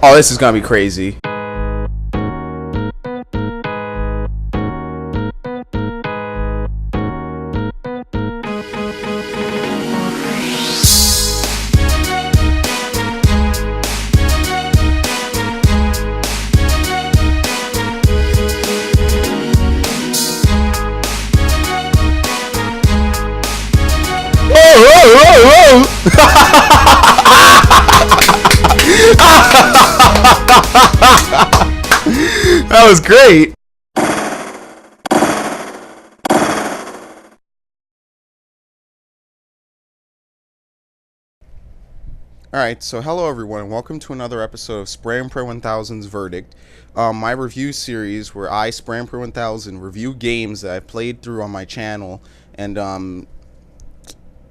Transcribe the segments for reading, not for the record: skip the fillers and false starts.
Oh, this is gonna be crazy. That was great. Alright, so hello everyone, and welcome to another episode of Spraynpray1000's Verdict, my review series where I, Spraynpray1000, review games that I've played through on my channel, and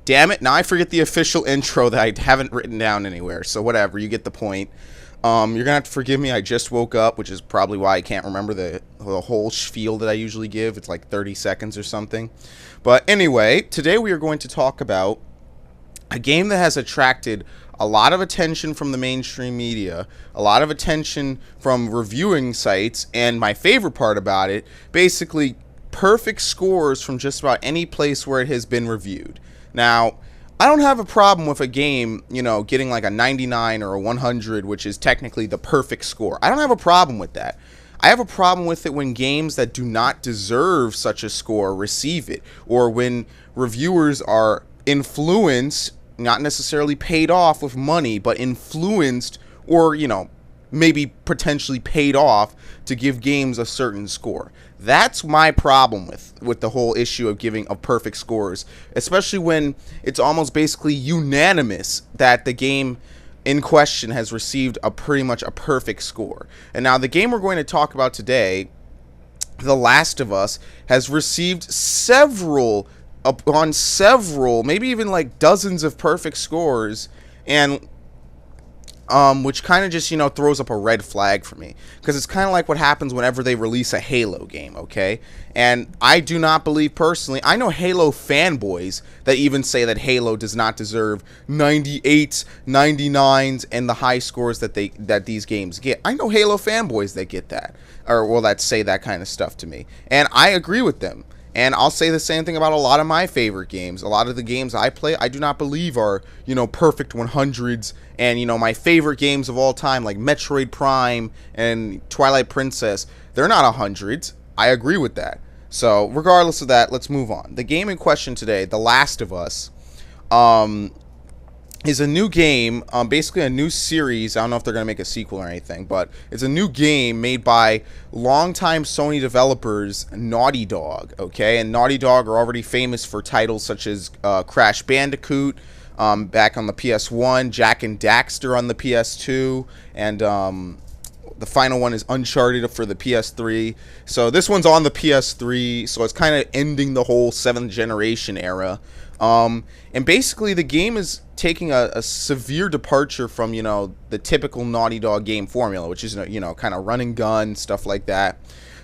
damn it, now I forget the official intro that I haven't written down anywhere, so whatever, you get the point. You're gonna have to forgive me, I just woke up, which is probably why I can't remember the whole spiel that I usually give. It's like 30 seconds or something. But anyway, today we are going to talk about a game that has attracted a lot of attention from the mainstream media, a lot of attention from reviewing sites, and my favorite part about it, basically perfect scores from just about any place where it has been reviewed. Now, I don't have a problem with a game, you know, getting like a 99 or a 100, which is technically the perfect score. I don't have a problem with that. I have a problem with it when games that do not deserve such a score receive it, or when reviewers are influenced, not necessarily paid off with money, but influenced, or, you know, maybe potentially paid off to give games a certain score. That's my problem with the whole issue of giving of perfect scores, especially when it's almost basically unanimous that the game in question has received pretty much a perfect score. And now the game we're going to talk about today, The Last of Us, has received several, maybe even like dozens of perfect scores, and which kind of just, you know, throws up a red flag for me, because it's kind of like what happens whenever they release a Halo game, okay? And I do not believe personally, I know Halo fanboys that even say that Halo does not deserve 98s, 99s, and the high scores that these games get. I know Halo fanboys that get that, or well, that say that kind of stuff to me, and I agree with them. And I'll say the same thing about a lot of my favorite games. A lot of the games I play, I do not believe are, you know, perfect 100s. And, you know, my favorite games of all time, like Metroid Prime and Twilight Princess, they're not 100s. I agree with that. So, regardless of that, let's move on. The game in question today, The Last of Us, is a new game, basically a new series. I don't know if they're going to make a sequel or anything, but it's a new game made by longtime Sony developers Naughty Dog, okay? And Naughty Dog are already famous for titles such as Crash Bandicoot back on the PS1, Jak and Daxter on the PS2, and the final one is Uncharted for the PS3. So this one's on the PS3, so it's kind of ending the whole 7th generation era. And basically the game is taking a severe departure from, you know, the typical Naughty Dog game formula, which is, you know, kind of run and gun, stuff like that.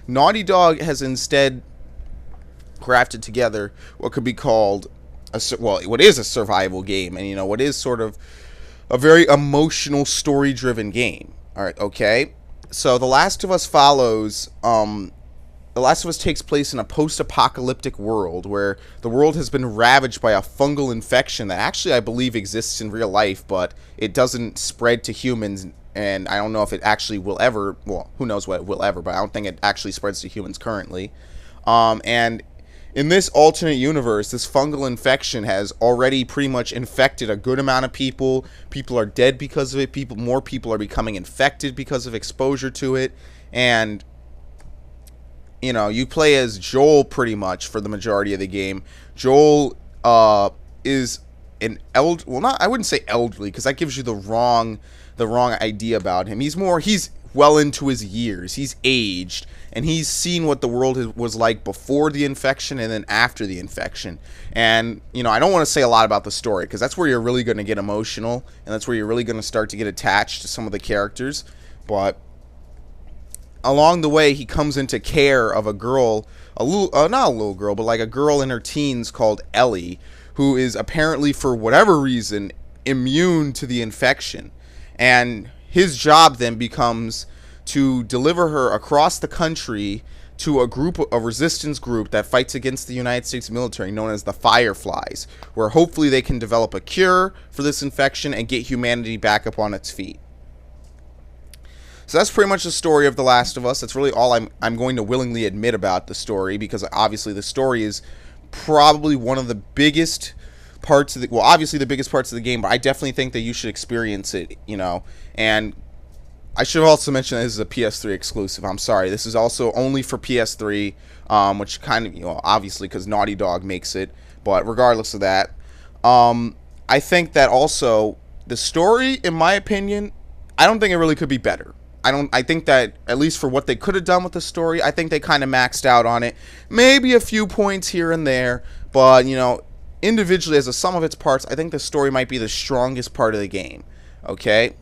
Naughty Dog has instead crafted together what could be called what is a survival game, and, you know, what is sort of a very emotional, story-driven game. All right, okay? So The Last of Us follows The Last of Us takes place in a post-apocalyptic world where the world has been ravaged by a fungal infection that actually I believe exists in real life, but it doesn't spread to humans, and I don't know if it actually will ever, well, who knows what it will ever, but I don't think it actually spreads to humans currently. And in this alternate universe, this fungal infection has already pretty much infected a good amount of people. People are dead because of it. More people are becoming infected because of exposure to it, and you know, you play as Joel pretty much for the majority of the game. Joel is an I wouldn't say elderly, because that gives you the wrong idea about him. He's well into his years. He's aged, and he's seen what the world was like before the infection and then after the infection. And, you know, I don't want to say a lot about the story, because that's where you're really going to get emotional, and that's where you're really going to start to get attached to some of the characters. But along the way, he comes into care of a girl, not a little girl, but like a girl in her teens called Ellie, who is apparently, for whatever reason, immune to the infection. And his job then becomes to deliver her across the country to a resistance group that fights against the United States military known as the Fireflies, where hopefully they can develop a cure for this infection and get humanity back up on its feet. So that's pretty much the story of The Last of Us. That's really all I'm going to willingly admit about the story, because obviously the story is probably one of the biggest parts of the, well, obviously the biggest parts of the game, but I definitely think that you should experience it, you know. And I should also mention that this is a PS3 exclusive. I'm sorry, this is also only for PS3, which kind of, you know, obviously because Naughty Dog makes it, but regardless of that, I think that also the story, in my opinion, I don't think it really could be better. I think that, at least for what they could have done with the story, I think they kind of maxed out on it. Maybe a few points here and there, but, you know, individually, as a sum of its parts, I think the story might be the strongest part of the game, okay?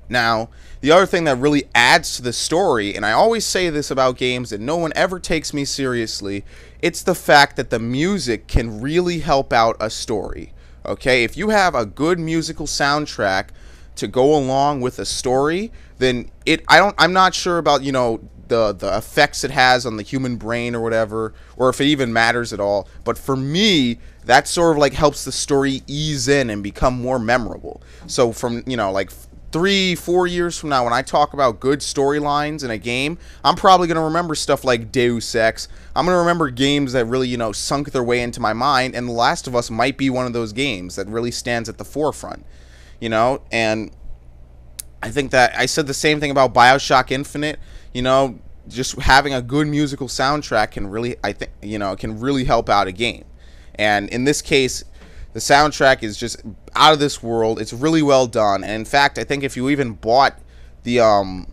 Now, the other thing that really adds to the story, and I always say this about games that no one ever takes me seriously, it's the fact that the music can really help out a story, okay? If you have a good musical soundtrack to go along with a story, then I'm not sure about, you know, the effects it has on the human brain or whatever, or if it even matters at all. But for me, that sort of like helps the story ease in and become more memorable. So from, you know, like 3-4 years from now, when I talk about good storylines in a game, I'm probably going to remember stuff like Deus Ex. I'm going to remember games that really, you know, sunk their way into my mind, and The Last of Us might be one of those games that really stands at the forefront, you know. And I think that I said the same thing about BioShock Infinite. You know, just having a good musical soundtrack can really, I think, you know, can really help out a game. And in this case, the soundtrack is just out of this world. It's really well done. And in fact, I think if you even bought the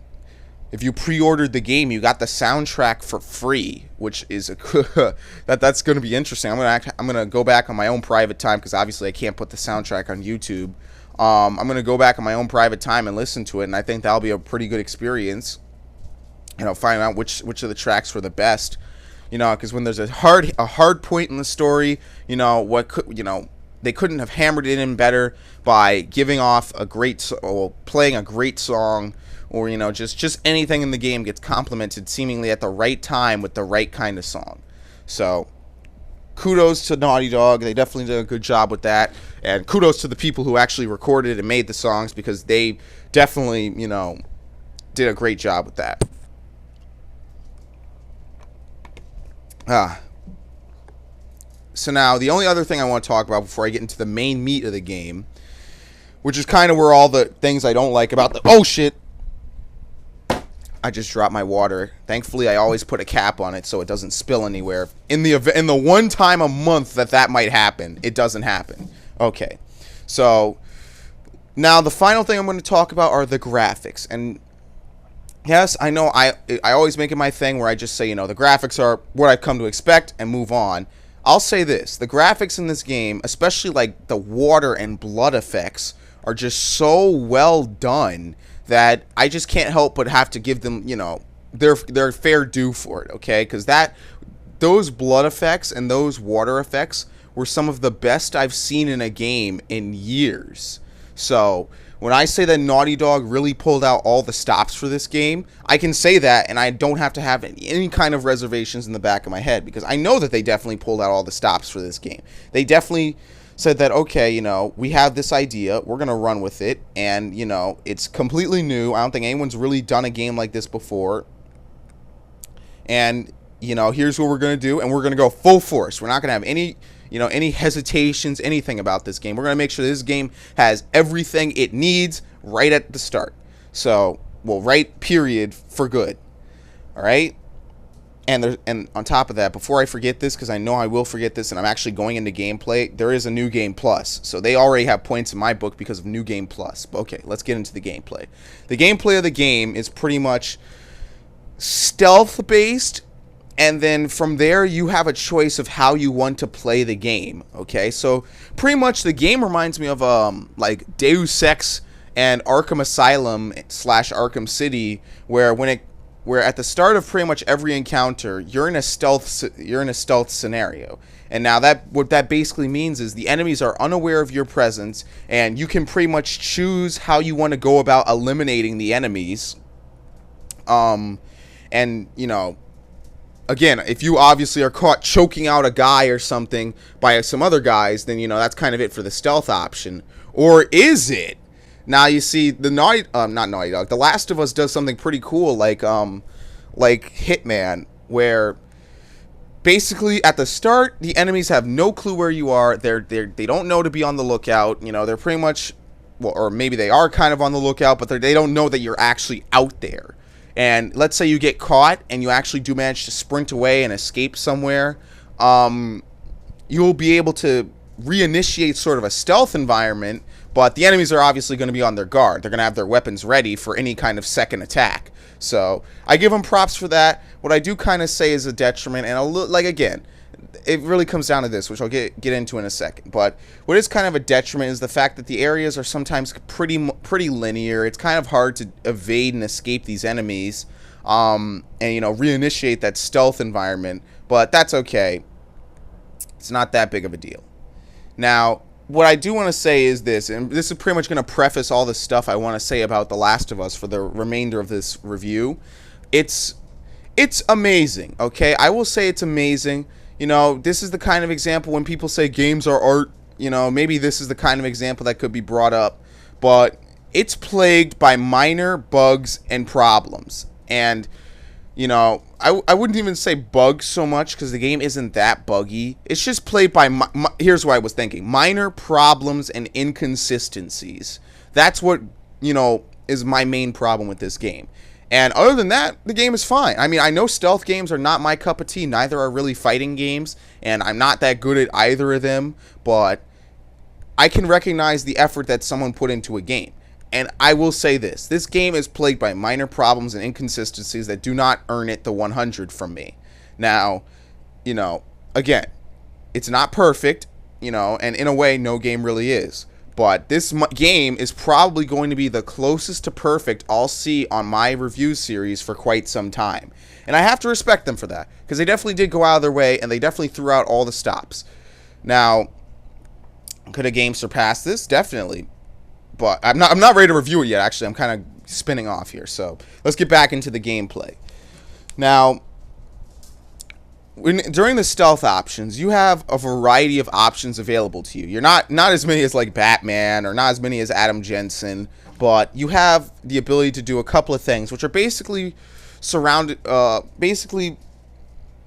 if you pre-ordered the game, you got the soundtrack for free, which is a that's going to be interesting. I'm going to go back on my own private time, because obviously I can't put the soundtrack on YouTube. I'm going to go back on my own private time and listen to it, and I think that'll be a pretty good experience. You know, find out which of the tracks were the best. You know, because when there's a hard point in the story, you know, they couldn't have hammered it in better by giving off a great, or playing a great song, or, you know, just anything in the game gets complimented seemingly at the right time with the right kind of song. So kudos to Naughty Dog. They definitely did a good job with that. And kudos to the people who actually recorded and made the songs, because they definitely, you know, did a great job with that. So now, the only other thing I want to talk about before I get into the main meat of the game, which is kind of where all the things I don't like about the... Oh, shit! I just dropped my water. Thankfully, I always put a cap on it so it doesn't spill anywhere. In the one time a month that might happen, it doesn't happen. Okay. So, now the final thing I'm going to talk about are the graphics. And yes, I know I always make it my thing where I just say, you know, the graphics are what I've come to expect and move on. I'll say this. The graphics in this game, especially like the water and blood effects, are just so well done that I just can't help but have to give them, you know, their fair due for it, okay? Because those blood effects and those water effects were some of the best I've seen in a game in years. So when I say that Naughty Dog really pulled out all the stops for this game, I can say that, and I don't have to have any kind of reservations in the back of my head, because I know that they definitely pulled out all the stops for this game. They definitely said that, okay, you know, we have this idea, we're going to run with it, and, you know, it's completely new. I don't think anyone's really done a game like this before. And, you know, here's what we're going to do, and we're going to go full force. We're not going to have any, you know, any hesitations, anything about this game. We're going to make sure this game has everything it needs right at the start. So, well, right, period, for good. All right? And on top of that, before I forget this, because I know I will forget this, and I'm actually going into gameplay, there is a New Game Plus. So they already have points in my book because of New Game Plus. But okay, let's get into the gameplay. The gameplay of the game is pretty much stealth-based, and then from there you have a choice of how you want to play the game. Okay, so pretty much the game reminds me of like Deus Ex and Arkham Asylum / Arkham City, where when where at the start of pretty much every encounter, you're in a stealth scenario. And now what that basically means is the enemies are unaware of your presence, and you can pretty much choose how you want to go about eliminating the enemies. And you know, again, if you obviously are caught choking out a guy or something by some other guys, then you know that's kind of it for the stealth option. Or is it? Now you see the not Naughty Dog. The Last of Us does something pretty cool, like Hitman, where basically at the start the enemies have no clue where you are. They don't know to be on the lookout. You know, they're pretty much, well, or maybe they are kind of on the lookout, but they don't know that you're actually out there. And let's say you get caught and you actually do manage to sprint away and escape somewhere, you'll be able to reinitiate sort of a stealth environment, but the enemies are obviously going to be on their guard. They're going to have their weapons ready for any kind of second attack. So I give them props for that. What I do kind of say is a detriment, and like again, it really comes down to this, which I'll get into in a second. But what is kind of a detriment is the fact that the areas are sometimes pretty linear. It's kind of hard to evade and escape these enemies, and you know, reinitiate that stealth environment. But that's okay. It's not that big of a deal. Now, what I do want to say is this, and this is pretty much going to preface all the stuff I want to say about The Last of Us for the remainder of this review. It's amazing, okay? I will say it's amazing. You know, this is the kind of example when people say games are art, you know, maybe this is the kind of example that could be brought up, but it's plagued by minor bugs and problems. And, you know, I wouldn't even say bugs so much because the game isn't that buggy. It's just plagued by, here's what I was thinking, minor problems and inconsistencies. That's what, you know, is my main problem with this game. And other than that, the game is fine. I mean, I know stealth games are not my cup of tea. Neither are really fighting games, and I'm not that good at either of them. But I can recognize the effort that someone put into a game. And I will say this. This game is plagued by minor problems and inconsistencies that do not earn it the 100 from me. Now, you know, again, it's not perfect, you know, and in a way, no game really is. But this game is probably going to be the closest to perfect I'll see on my review series for quite some time. And I have to respect them for that, because they definitely did go out of their way, and they definitely threw out all the stops. Now, could a game surpass this? Definitely. But I'm not ready to review it yet, actually. I'm kind of spinning off here. So let's get back into the gameplay. Now, during the stealth options, you have a variety of options available to you. You're not as many as like Batman, or not as many as Adam Jensen, but you have the ability to do a couple of things, which are basically basically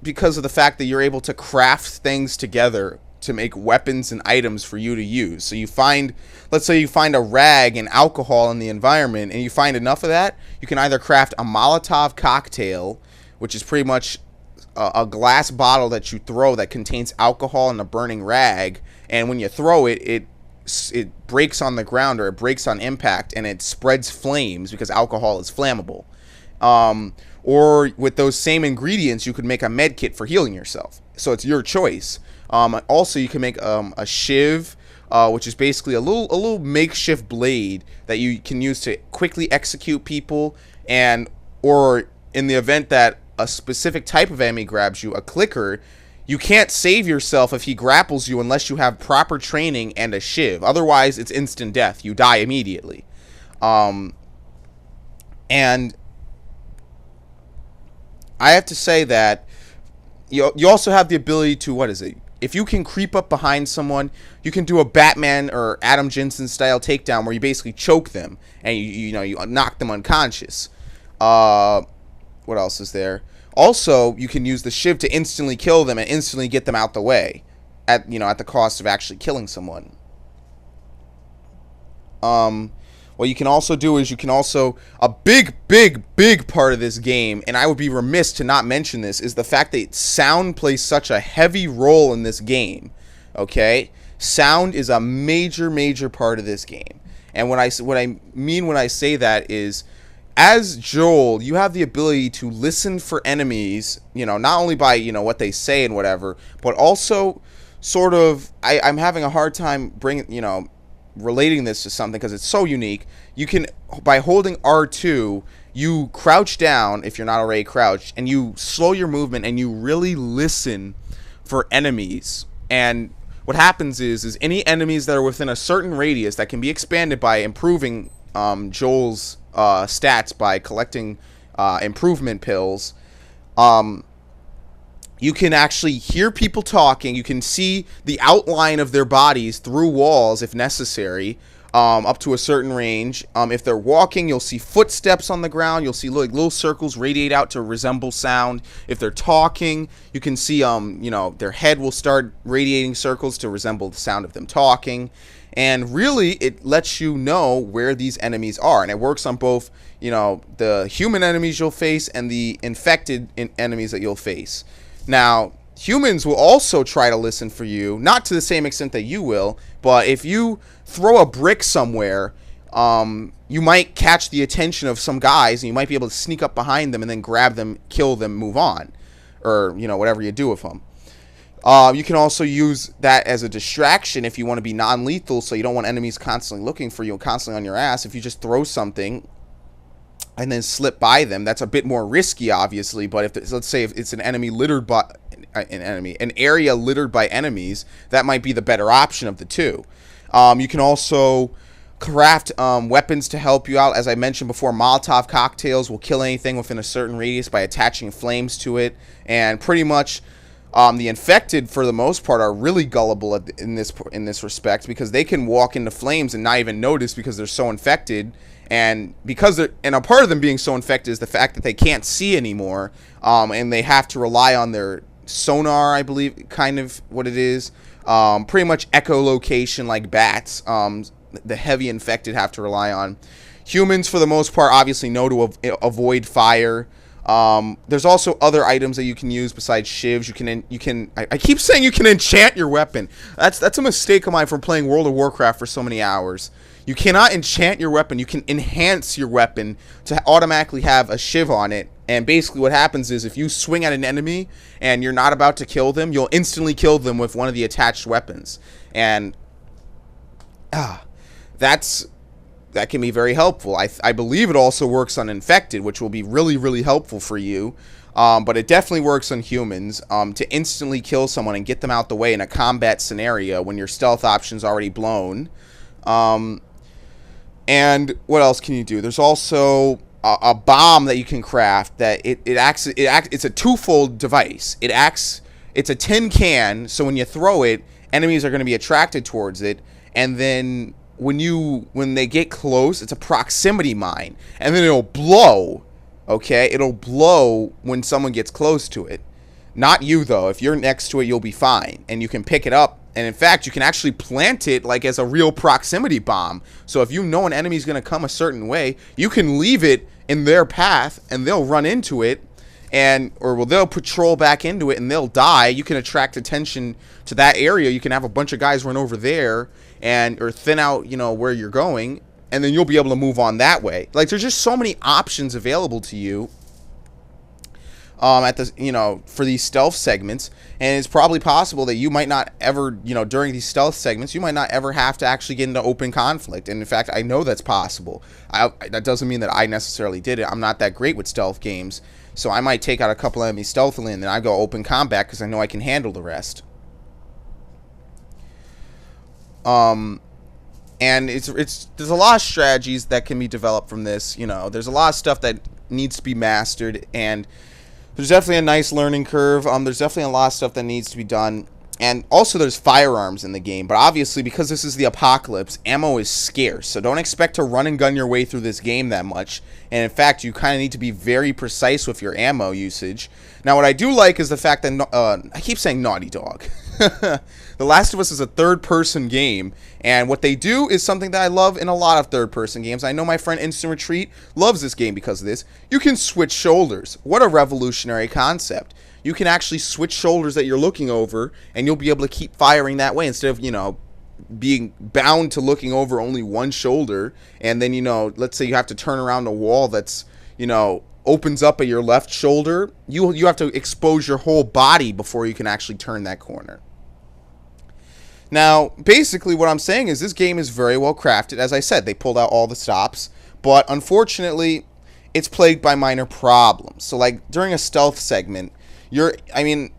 because of the fact that you're able to craft things together to make weapons and items for you to use. So you find, let's say you find a rag and alcohol in the environment, and you find enough of that, you can either craft a Molotov cocktail, which is pretty much a glass bottle that you throw that contains alcohol and a burning rag, and when you throw it, it breaks on the ground, or it breaks on impact, and it spreads flames because alcohol is flammable. Or with those same ingredients, you could make a med kit for healing yourself. So it's your choice. Also, you can make a shiv, which is basically a little makeshift blade that you can use to quickly execute people, or in the event that a specific type of enemy grabs you, a clicker, you can't save yourself if he grapples you unless you have proper training and a shiv. Otherwise, it's instant death. You die immediately. And I have to say that you also have the ability to, what is it? If you can creep up behind someone, you can do a Batman or Adam Jensen style takedown where you basically choke them and you knock them unconscious. What else is there? Also, you can use the shiv to instantly kill them and instantly get them out the way at the cost of actually killing someone. What you can also do is a big part of this game, and I would be remiss to not mention this, is the fact that sound plays such a heavy role in this game. Okay? Sound is a major part of this game. And what I mean when I say that is, as Joel, you have the ability to listen for enemies, not only by, what they say and whatever, but also sort of, I'm having a hard time relating this to something because it's so unique. You can, by holding R2, you crouch down if you're not already crouched, and you slow your movement, and you really listen for enemies. And what happens is any enemies that are within a certain radius that can be expanded by improving Joel's stats by collecting improvement pills. You can actually hear people talking. You can see the outline of their bodies through walls if necessary, up to a certain range. If they're walking, you'll see footsteps on the ground. You'll see like little circles radiate out to resemble sound. If they're talking, you can see their head will start radiating circles to resemble the sound of them talking. And really, it lets you know where these enemies are. And it works on both, the human enemies you'll face and the infected enemies that you'll face. Now, humans will also try to listen for you, not to the same extent that you will, but if you throw a brick somewhere, you might catch the attention of some guys, and you might be able to sneak up behind them and then grab them, kill them, move on, or, whatever you do with them. You can also use that as a distraction if you want to be non-lethal, so you don't want enemies constantly looking for you and constantly on your ass. If you just throw something and then slip by them, that's a bit more risky, obviously. But let's say if it's an enemy littered by an area littered by enemies, that might be the better option of the two. You can also craft weapons to help you out. As I mentioned before, Molotov cocktails will kill anything within a certain radius by attaching flames to it, and pretty much the infected, for the most part, are really gullible in this respect, because they can walk into flames and not even notice because they're so infected. And a part of them being so infected is the fact that they can't see anymore, and they have to rely on their sonar, I believe, kind of what it is. Pretty much echolocation like bats. The heavy infected have to rely on. Humans, for the most part, obviously know to avoid fire. There's also other items that you can use besides shivs. I keep saying you can enchant your weapon. That's a mistake of mine from playing World of Warcraft for so many hours. You cannot enchant your weapon. You can enhance your weapon to automatically have a shiv on it. And basically what happens is if you swing at an enemy and you're not about to kill them, you'll instantly kill them with one of the attached weapons. And that can be very helpful. I believe it also works on infected, which will be really, really helpful for you. But it definitely works on humans to instantly kill someone and get them out the way in a combat scenario when your stealth option's already blown. And what else can you do? There's also a bomb that you can craft that it's a twofold device. It's a tin can, so when you throw it, enemies are going to be attracted towards it, and then when they get close, it's a proximity mine, and then it'll blow. Okay, it'll blow when someone gets close to it. Not you though. If you're next to it, you'll be fine, and you can pick it up. And in fact, you can actually plant it like as a real proximity bomb. So if you know an enemy's going to come a certain way, you can leave it in their path and they'll run into it, they'll patrol back into it and they'll die. You can attract attention to that area. You can have a bunch of guys run over there or thin out, where you're going, and then you'll be able to move on that way. Like, there's just so many options available to you for these stealth segments, and it's probably possible that you might not ever, during these stealth segments, you might not ever have to actually get into open conflict. And in fact, I know that's possible. That doesn't mean that I necessarily did it. I'm not that great with stealth games, so I might take out a couple enemies stealthily and then I go open combat because I know I can handle the rest. And there's a lot of strategies that can be developed from this. There's a lot of stuff that needs to be mastered, and there's definitely a nice learning curve. There's definitely a lot of stuff that needs to be done. And also there's firearms in the game. But obviously, because this is the apocalypse, ammo is scarce. So don't expect to run and gun your way through this game that much. And in fact, you kind of need to be very precise with your ammo usage. Now, what I do like is the fact that, I keep saying Naughty Dog. The Last of Us is a third-person game, and what they do is something that I love in a lot of third-person games. I know my friend Instant Retreat loves this game because of this. You can switch shoulders. What a revolutionary concept. You can actually switch shoulders that you're looking over, and you'll be able to keep firing that way instead of, being bound to looking over only one shoulder, and then, let's say you have to turn around a wall that's, opens up at your left shoulder. You have to expose your whole body before you can actually turn that corner. Now, basically what I'm saying is this game is very well crafted. As I said, they pulled out all the stops, but unfortunately, it's plagued by minor problems. So like during a stealth segment,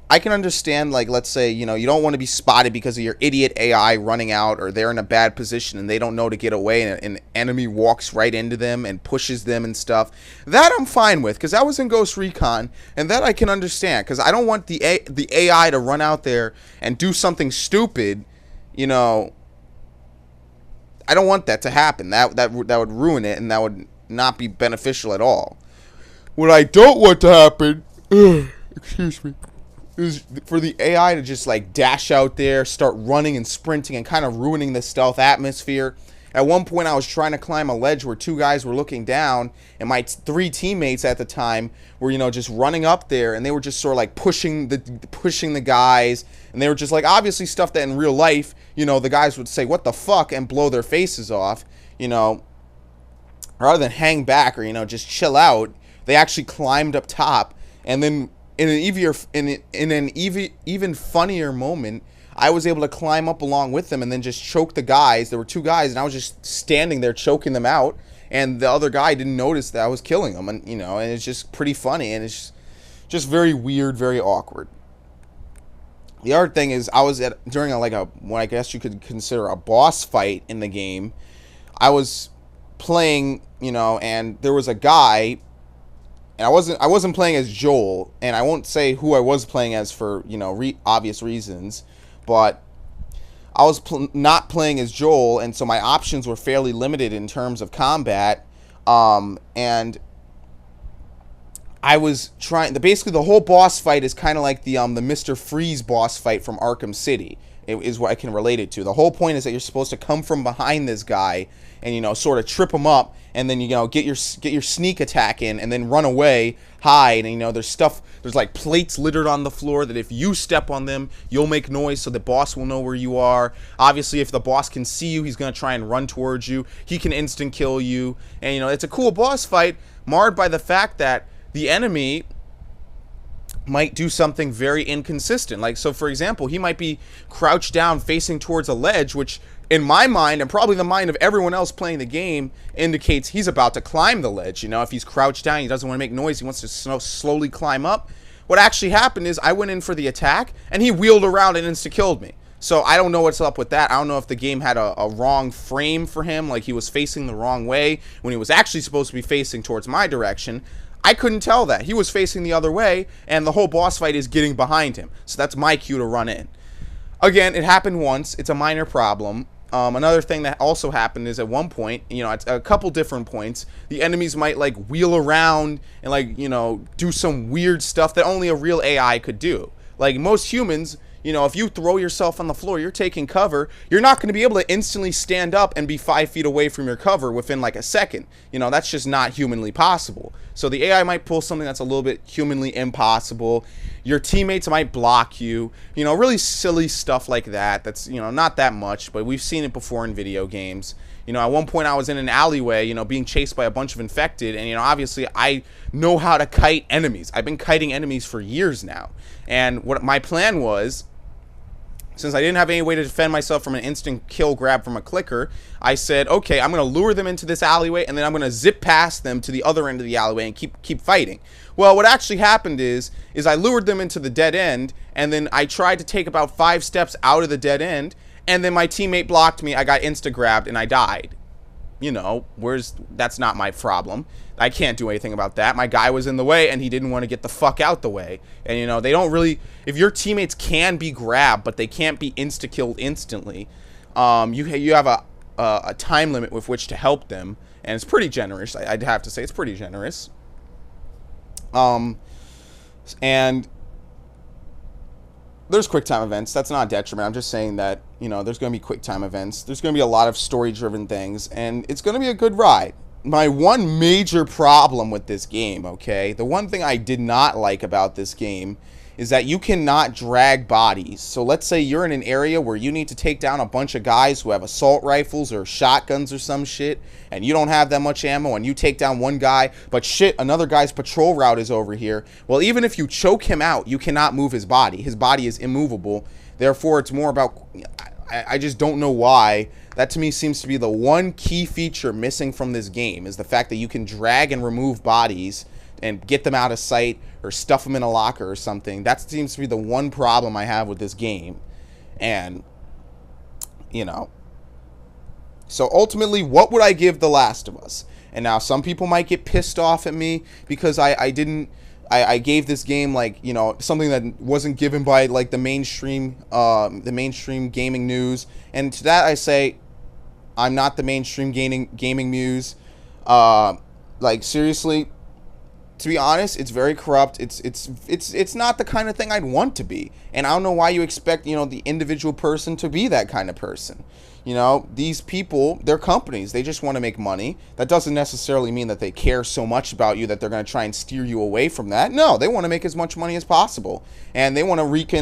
I can understand, like, let's say, you don't want to be spotted because of your idiot AI running out, or they're in a bad position and they don't know to get away, and an enemy walks right into them and pushes them and stuff. That I'm fine with, because I was in Ghost Recon, and that I can understand, because I don't want the AI to run out there and do something stupid. I don't want that to happen. That would ruin it, and that would not be beneficial at all. What I don't want to happen, excuse me, is for the AI to just like dash out there, start running and sprinting and kind of ruining the stealth atmosphere. At one point I was trying to climb a ledge where two guys were looking down, and my three teammates at the time were, just running up there, and they were just sort of like pushing the guys, and they were just like, obviously stuff that in real life, the guys would say, "What the fuck?" and blow their faces off, rather than hang back or, just chill out. They actually climbed up top, and then in an even funnier moment, I was able to climb up along with them and then just choke the guys. There were two guys, and I was just standing there choking them out, and the other guy didn't notice that I was killing them, and and it's just pretty funny, and it's just very weird, very awkward. The other thing is, I was during what I guess you could consider a boss fight in the game. I was playing, and there was a guy. And I wasn't playing as Joel, and I won't say who I was playing as for, obvious reasons, but I was not playing as Joel, and so my options were fairly limited in terms of combat, and I was basically the whole boss fight is kind of like the Mr. Freeze boss fight from Arkham City. It is what I can relate it to. The whole point is that you're supposed to come from behind this guy and, sort of trip him up, and then, get your sneak attack in, and then run away, hide, and, there's like plates littered on the floor that if you step on them, you'll make noise so the boss will know where you are. Obviously, if the boss can see you, he's going to try and run towards you. He can instant kill you, and, it's a cool boss fight, marred by the fact that the enemy might do something very inconsistent. Like, so for example, he might be crouched down facing towards a ledge, which in my mind, and probably the mind of everyone else playing the game, indicates he's about to climb the ledge. If he's crouched down, he doesn't want to make noise, he wants to slowly climb up. What actually happened is I went in for the attack, and he wheeled around and insta-killed me. So I don't know what's up with that. I don't know if the game had a wrong frame for him, like he was facing the wrong way when he was actually supposed to be facing towards my direction. I couldn't tell that. He was facing the other way, and the whole boss fight is getting behind him. So that's my cue to run in. Again, it happened once. It's a minor problem. Another thing that also happened is at one point, at a couple different points, the enemies might like wheel around and do some weird stuff that only a real AI could do. Like most humans, if you throw yourself on the floor, you're taking cover, you're not going to be able to instantly stand up and be 5 feet away from your cover within like a second. That's just not humanly possible. So the AI might pull something that's a little bit humanly impossible. Your teammates might block you, really silly stuff like that. That's, not that much, but we've seen it before in video games. At one point I was in an alleyway, being chased by a bunch of infected, and, obviously I know how to kite enemies. I've been kiting enemies for years now. And what my plan was, since I didn't have any way to defend myself from an instant kill grab from a clicker, I said, okay, I'm going to lure them into this alleyway, and then I'm going to zip past them to the other end of the alleyway and keep fighting. Well, what actually happened is I lured them into the dead end, and then I tried to take about 5 steps out of the dead end, and then my teammate blocked me. I got insta-grabbed, and I died. That's not my problem. I can't do anything about that. My guy was in the way, and he didn't want to get the fuck out the way. And, they don't really... If your teammates can be grabbed, but they can't be insta-killed instantly, you have a time limit with which to help them, and it's pretty generous. I'd have to say it's pretty generous. And there's quick time events. That's not a detriment. I'm just saying that, there's going to be quick time events. There's going to be a lot of story-driven things, and it's going to be a good ride. My one major problem with this game, okay, the one thing I did not like about this game is that you cannot drag bodies. So let's say you're in an area where you need to take down a bunch of guys who have assault rifles or shotguns or some shit, and you don't have that much ammo, and you take down one guy, but shit, another guy's patrol route is over here. Well, even if you choke him out, you cannot move his body. His body is immovable. Therefore, it's more about... I just don't know why That to me seems to be the one key feature missing from this game, is the fact that you can drag and remove bodies and get them out of sight or stuff them in a locker or something. That seems to be the one problem I have with this game. And, you know, so ultimately, what would I give The Last of Us? And now some people might get pissed off at me because I gave this game, like, you know, something that wasn't given by, like, the mainstream gaming news. And to that I say, I'm not the mainstream gaming news. Like, seriously, to be honest, it's very corrupt. It's not the kind of thing I'd want to be. And I don't know why you expect, you know, the individual person to be that kind of person. You know, these people, they're companies. They just want to make money. That doesn't necessarily mean that they care so much about you that they're going to try and steer you away from that. No, they want to make as much money as possible. And they want to rake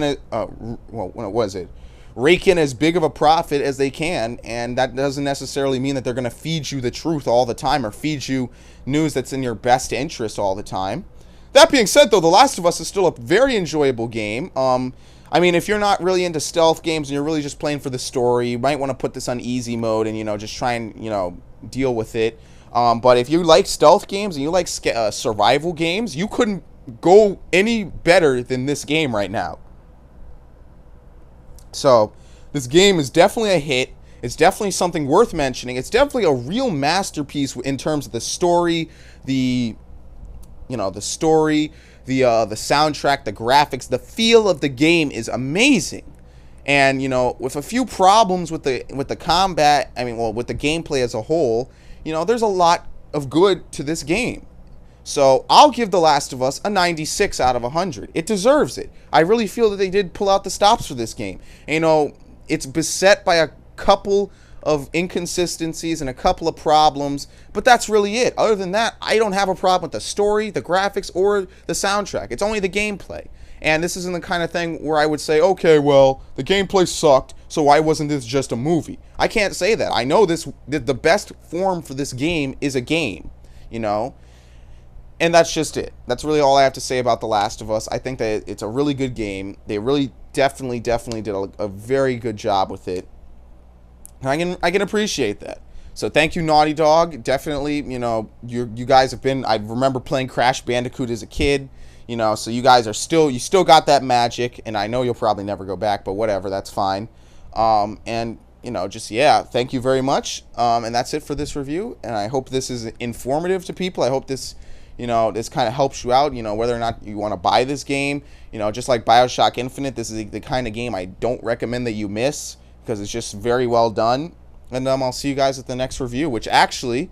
in as big of a profit as they can. And that doesn't necessarily mean that they're going to feed you the truth all the time or feed you news that's in your best interest all the time. That being said, though, The Last of Us is still a very enjoyable game. I mean, if you're not really into stealth games and you're really just playing for the story, you might want to put this on easy mode and, you know, just try and, you know, deal with it. But if you like stealth games and you like survival games, you couldn't go any better than this game right now. So, this game is definitely a hit. It's definitely something worth mentioning. It's definitely a real masterpiece in terms of the story, the soundtrack, the graphics, the feel of the game is amazing. And, you know, with a few problems with the combat, I mean, well, with the gameplay as a whole, you know, there's a lot of good to this game. So I'll give The Last of Us a 96 out of 100. It deserves it. I really feel that they did pull out the stops for this game. And, you know, it's beset by a couple of inconsistencies and a couple of problems, but that's really it. Other than that, I don't have a problem with the story, the graphics, or the soundtrack. It's only the gameplay. And this isn't the kind of thing where I would say, okay, well, the gameplay sucked, so why wasn't this just a movie? I can't say that. I know the best form for this game is a game, you know? And that's just it. That's really all I have to say about The Last of Us. I think that it's a really good game. They really definitely did a very good job with it. And I can appreciate that. So thank you, Naughty Dog. Definitely, you know, you guys have been, I remember playing Crash Bandicoot as a kid, you know, so you guys are you still got that magic, and I know you'll probably never go back, but whatever, that's fine. And, you know, just, yeah, thank you very much. And that's it for this review, and I hope this is informative to people. I hope this, you know, this kind of helps you out, you know, whether or not you want to buy this game. You know, just like BioShock Infinite, this is the kind of game I don't recommend that you miss, because it's just very well done. And I'll see you guys at the next review, which actually,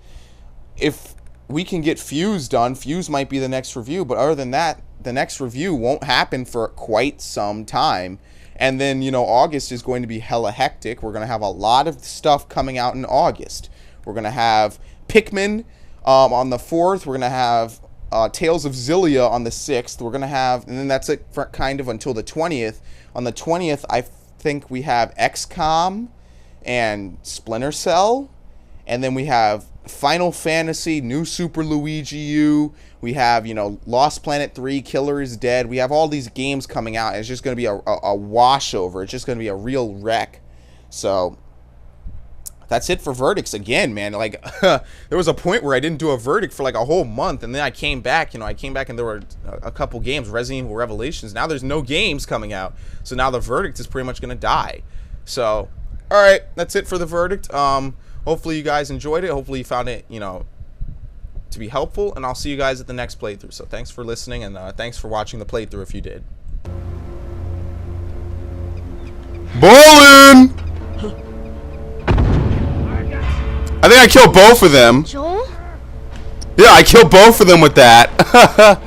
if we can get Fuse done, Fuse might be the next review. But other than that, the next review won't happen for quite some time. And then, you know, August is going to be hella hectic. We're going to have a lot of stuff coming out in August. We're going to have Pikmin on the 4th. We're going to have Tales of Xillia on the 6th. We're going to have, and then that's it for kind of until the 20th. On the 20th, I think we have XCOM and Splinter Cell, and then we have Final Fantasy, New Super Luigi U. We have, you know, Lost Planet 3, Killer is Dead. We have all these games coming out, and it's just going to be a washover. It's just going to be a real wreck. So that's it for verdicts again, man. Like, there was a point where I didn't do a verdict for like a whole month, and then I came back, you know, and there were a couple games, Resident Evil Revelations. Now there's no games coming out, so now the verdict is pretty much going to die. So, all right, that's it for the verdict. Hopefully you guys enjoyed it. Hopefully you found it, you know, to be helpful, and I'll see you guys at the next playthrough. So thanks for listening, and thanks for watching the playthrough if you did. Bowling! I think I killed both of them. Joel? Yeah, I killed both of them with that.